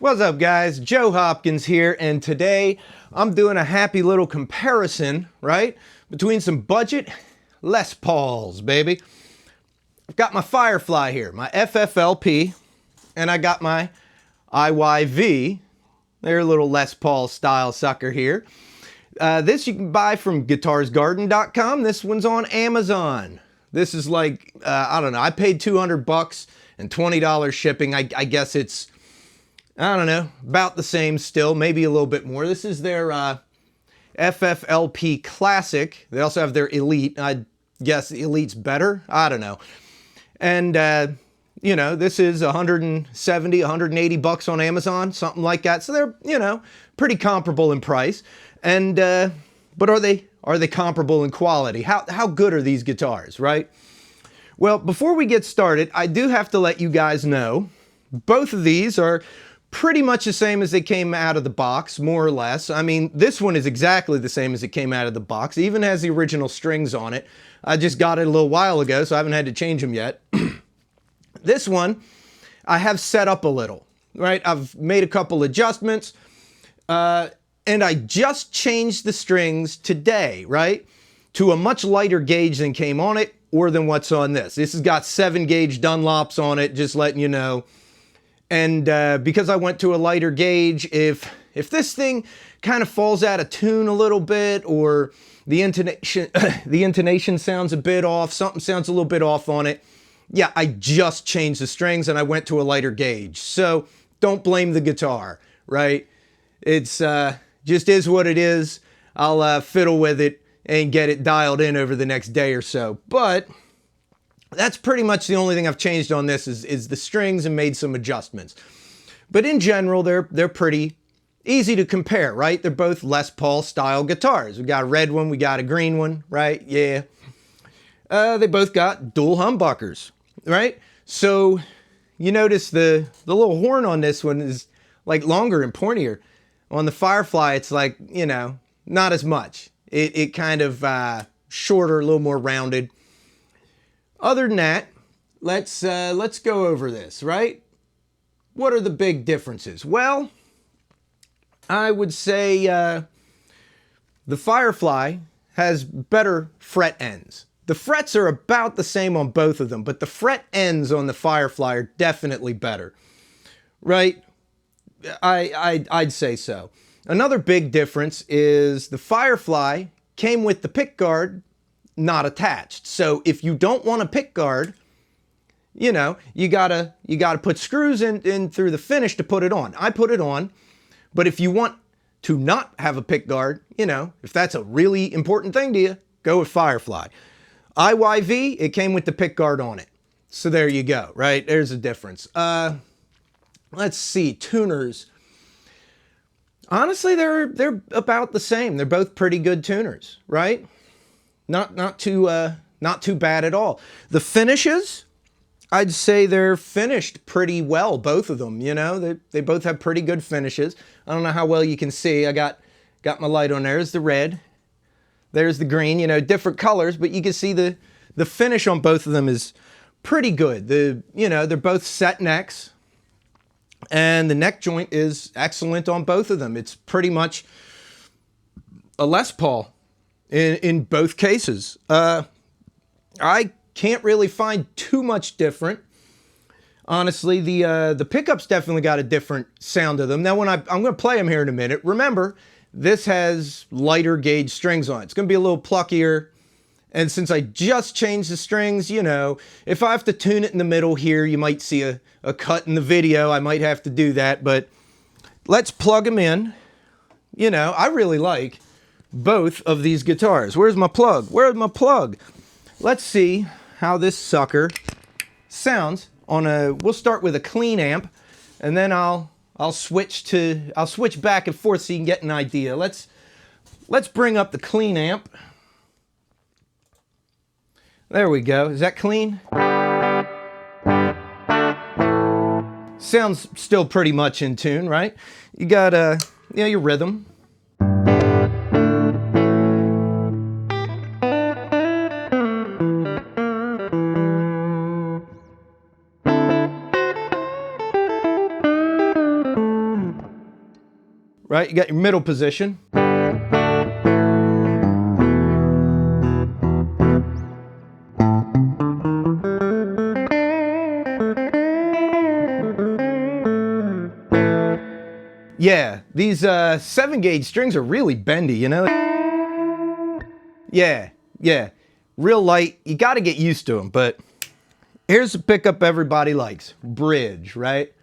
What's up, guys? Joe Hopkins here, and today I'm doing a happy little comparison, right, between some budget Les Pauls, baby. I've got my Firefly here, my FFLP, and I got my IYV. They're a little Les Paul style sucker here. This you can buy from guitarsgarden.com. This one's on Amazon. This is like, I don't know, I paid $200 and $20 shipping. I guess it's, I don't know, about the same still, maybe a little bit more. This is their FFLP Classic. They also have their Elite. I guess the Elite's better. I don't know. And, you know, this is 170, 180 bucks on Amazon, something like that. So they're, you know, pretty comparable in price. And, but are they comparable in quality? How good are these guitars, right? Well, before we get started, I do have to let you guys know, both of these are pretty much the same as they came out of the box, more or less. I mean, this one is exactly the same as it came out of the box. It even has the original strings on it. I just got it a little while ago, so I haven't had to change them yet. This one, I have set up a little, right? I've made a couple adjustments, and I just changed the strings today, right? To a much lighter gauge than came on it, or than what's on this. This has got 7-gauge Dunlops on it, just letting you know. And because I went to a lighter gauge, if this thing kind of falls out of tune a little bit, or the intonation sounds a bit off, something sounds a little bit off on it, yeah, I just changed the strings and I went to a lighter gauge. So don't blame the guitar, right? It's just is what it is. I'll fiddle with it and get it dialed in over the next day or so. But that's pretty much the only thing I've changed on this is the strings and made some adjustments. But in general, they're pretty easy to compare, right? They're both Les Paul style guitars. We got a red one, we got a green one, right? Yeah. They both got dual humbuckers, right? So you notice the little horn on this one is like longer and pointier. On the Firefly, it's like, you know, not as much. It kind of shorter, a little more rounded. Other than that, let's go over this, right? What are the big differences? Well, I would say the Firefly has better fret ends. The frets are about the same on both of them, but the fret ends on the Firefly are definitely better, right? I'd say so. Another big difference is the Firefly came with the pickguard not attached. So if you don't want a pick guard, you know, you gotta put screws in through the finish to put it on. I put it on, but if you want to not have a pick guard, you know, if that's a really important thing to you, go with Firefly. IYV, it came with the pick guard on it. So there you go, right? There's a difference. Let's see, tuners. Honestly, they're about the same. They're both pretty good tuners, right? Not too bad at all. The finishes, I'd say they're finished pretty well, both of them. You know, they both have pretty good finishes. I don't know how well you can see. I got my light on there. There's the red. There's the green. You know, different colors, but you can see the finish on both of them is pretty good. You know, they're both set necks, and the neck joint is excellent on both of them. It's pretty much a Les Paul. In both cases. I can't really find too much different. Honestly, the pickups definitely got a different sound to them. Now, when I'm going to play them here in a minute, remember, this has lighter gauge strings on it. It's going to be a little pluckier. And since I just changed the strings, you know, if I have to tune it in the middle here, you might see a cut in the video. I might have to do that. But let's plug them in. You know, I really like both of these guitars. Where's my plug? Where's my plug? Let's see how this sucker sounds on we'll start with a clean amp, and then I'll switch back and forth so you can get an idea. Let's bring up the clean amp. There we go. Is that clean? Sounds still pretty much in tune, right? You got you know, your rhythm. right? You got your middle position. Yeah, these 7-gauge strings are really bendy, you know? Yeah, real light. You got to get used to them, but here's a pickup everybody likes. Bridge, right?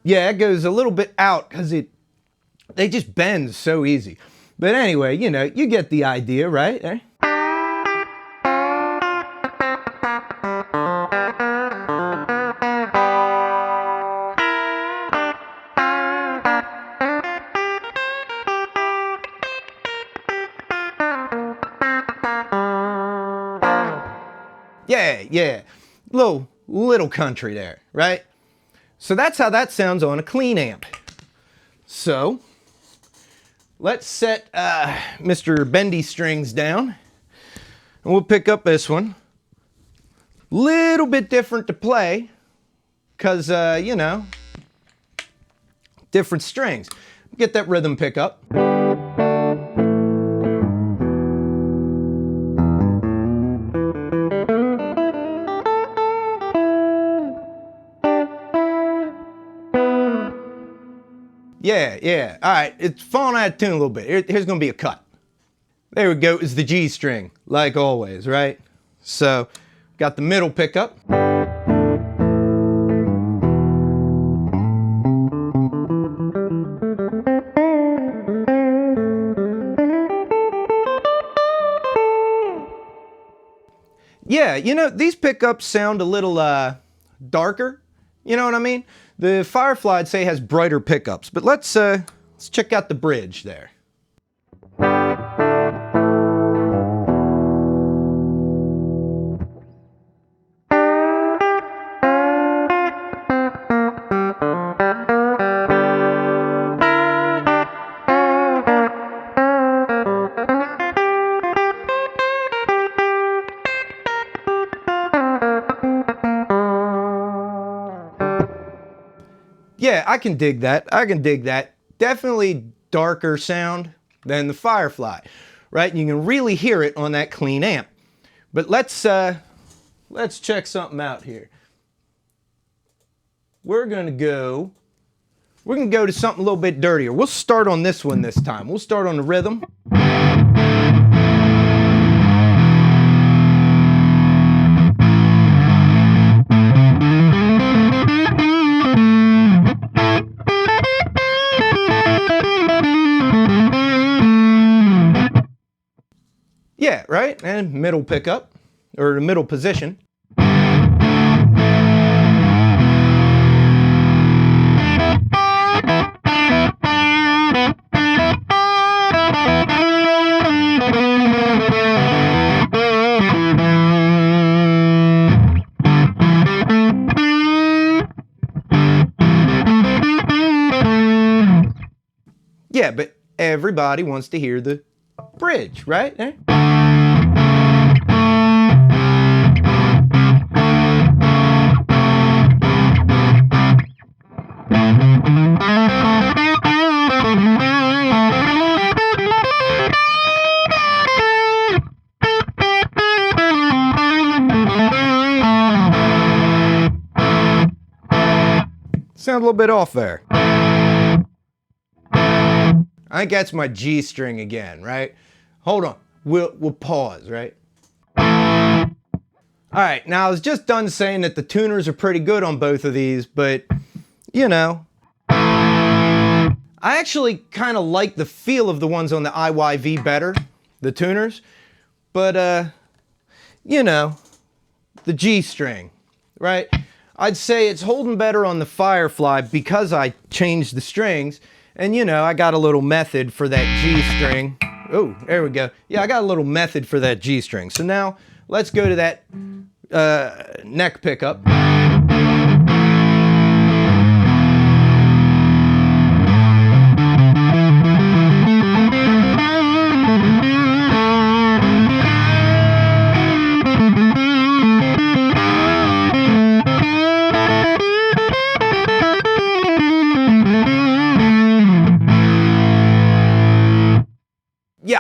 Yeah, it goes a little bit out because they just bend so easy. But anyway, you know, you get the idea, right? Eh? Yeah. Little country there, right? So that's how that sounds on a clean amp. So let's set Mr. Bendy Strings down, and we'll pick up this one. Little bit different to play, because, you know, different strings. Get that rhythm pickup. Yeah. All right, it's falling out of tune a little bit. Here's gonna be a cut. There we go, is the G string, like always, right? So, got the middle pickup. Yeah, you know, these pickups sound a little darker, you know what I mean? The Firefly, I'd say, has brighter pickups, but let's check out the bridge there. Yeah, I can dig that. Definitely darker sound than the Firefly, right? And you can really hear it on that clean amp. But let's check something out here. We're gonna go to something a little bit dirtier. We'll start on this one this time. We'll start on the rhythm. Yeah, right? And middle pickup, or the middle position. Yeah, but everybody wants to hear the bridge, right? Eh? Sound a little bit off there. I think that's my G string again, right? Hold on, we'll pause, right? All right, now I was just done saying that the tuners are pretty good on both of these, but you know, I actually kind of like the feel of the ones on the IYV better, the tuners, but you know, the G string, right? I'd say it's holding better on the Firefly because I changed the strings. And you know, I got a little method for that G string. Oh, there we go. Yeah, I got a little method for that G string. So now let's go to that neck pickup.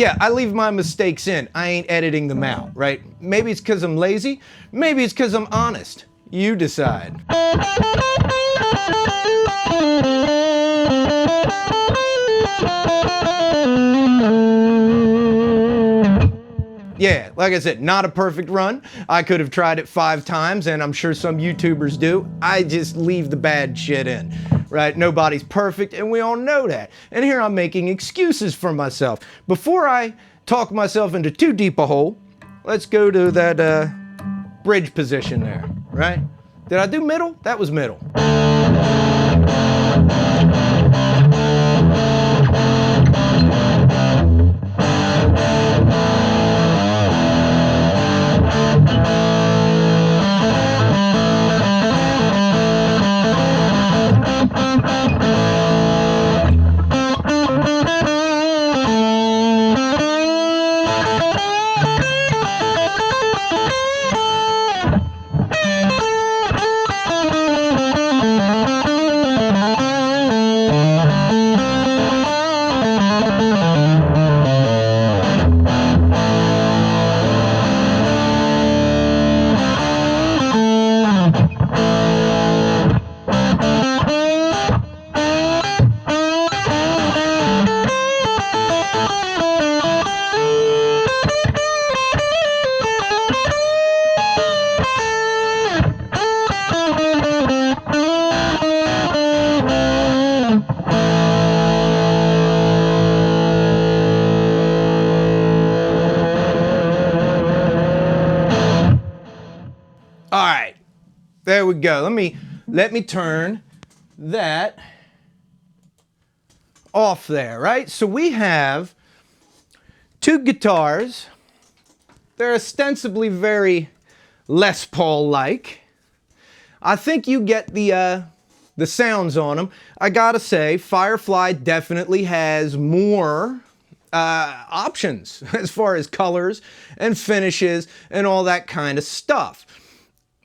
yeah, I leave my mistakes in. I ain't editing them out, right? Maybe it's because I'm lazy. Maybe it's because I'm honest. You decide. Yeah, like I said, not a perfect run. I could have tried it 5 times, and I'm sure some YouTubers do. I just leave the bad shit in, right? Nobody's perfect, and we all know that. And here I'm making excuses for myself. Before I talk myself into too deep a hole, let's go to that bridge position there, right? Did I do middle? That was middle. All right, there we go. Let me turn that off there, right? So we have 2 guitars. They're ostensibly very Les Paul-like. I think you get the sounds on them. I gotta say, Firefly definitely has more options as far as colors and finishes and all that kind of stuff.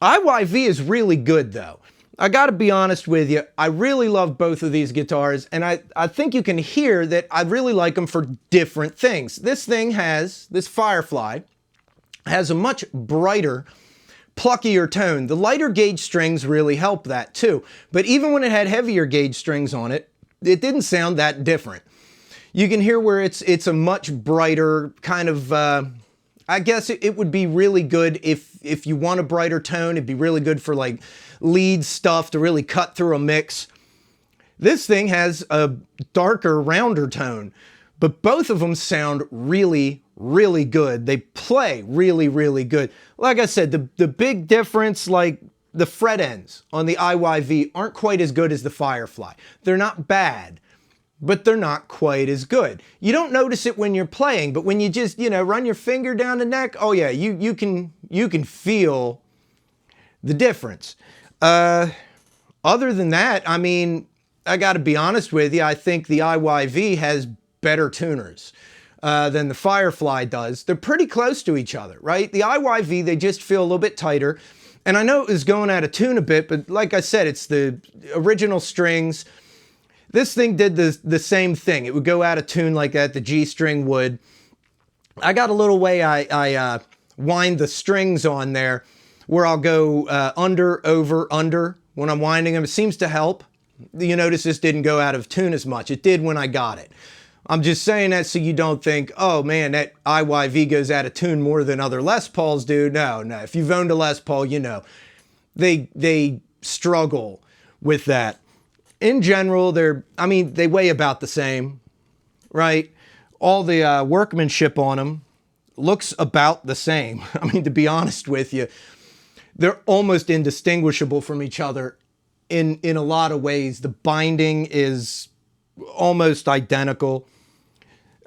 IYV is really good though. I gotta be honest with you, I really love both of these guitars, and I think you can hear that I really like them for different things. This Firefly, has a much brighter, pluckier tone. The lighter gauge strings really help that too, but even when it had heavier gauge strings on it, it didn't sound that different. You can hear where it's a much brighter kind of, I guess it would be really good if you want a brighter tone. It'd be really good for like lead stuff to really cut through a mix. This thing has a darker, rounder tone, but both of them sound really, really good. They play really, really good. Like I said, the big difference, like the fret ends on the IYV aren't quite as good as the Firefly. They're not bad, but they're not quite as good. You don't notice it when you're playing, but when you just, run your finger down the neck, oh yeah, you can feel the difference. Other than that, I mean, I gotta be honest with you, I think the IYV has better tuners than the Firefly does. They're pretty close to each other, right? The IYV, they just feel a little bit tighter. And I know it was going out of tune a bit, but like I said, it's the original strings. This thing did the same thing. It would go out of tune like that, the G string would. I got a little way I wind the strings on there where I'll go under, over, under when I'm winding them. It seems to help. You notice this didn't go out of tune as much. It did when I got it. I'm just saying that so you don't think, oh man, that IYV goes out of tune more than other Les Pauls do. No. If you've owned a Les Paul, you know. They struggle with that. In general, they weigh about the same, right? All the workmanship on them looks about the same. I mean, to be honest with you, they're almost indistinguishable from each other in a lot of ways. The binding is almost identical.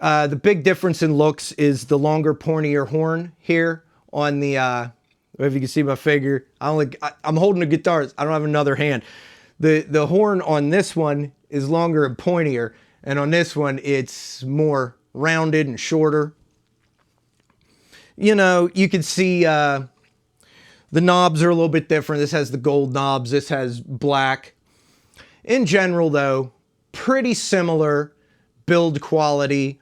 The big difference in looks is the longer, pointier horn here on the, if you can see my finger, I'm holding the guitars. I don't have another hand. The horn on this one is longer and pointier, and on this one, it's more rounded and shorter. You know, you can see the knobs are a little bit different. This has the gold knobs. This has black. In general, though, pretty similar build quality.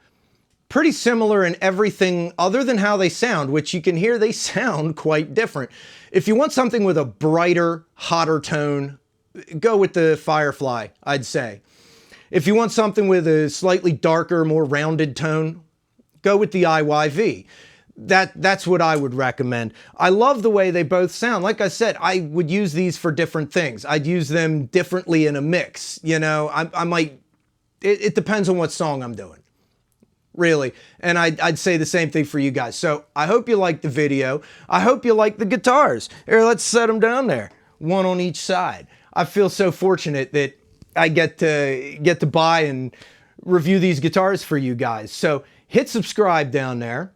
pretty similar in everything other than how they sound, which you can hear they sound quite different. If you want something with a brighter, hotter tone, go with the Firefly, I'd say. If you want something with a slightly darker, more rounded tone, go with the IYV. That's what I would recommend. I love the way they both sound. Like I said, I would use these for different things. I'd use them differently in a mix. You know, I might, it depends on what song I'm doing, really. And I'd say the same thing for you guys. So I hope you liked the video. I hope you like the guitars. Here, let's set them down there, one on each side. I feel so fortunate that I get to buy and review these guitars for you guys. So hit subscribe down there.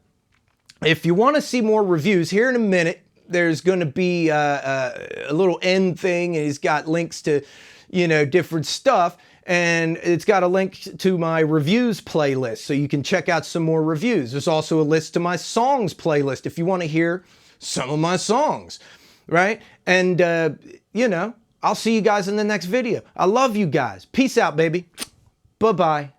If you want to see more reviews, here in a minute, there's going to be a little end thing, and he's got links to, you know, different stuff. And it's got a link to my reviews playlist, so you can check out some more reviews. There's also a list to my songs playlist if you want to hear some of my songs, right? And, you know, I'll see you guys in the next video. I love you guys. Peace out, baby. Bye-bye.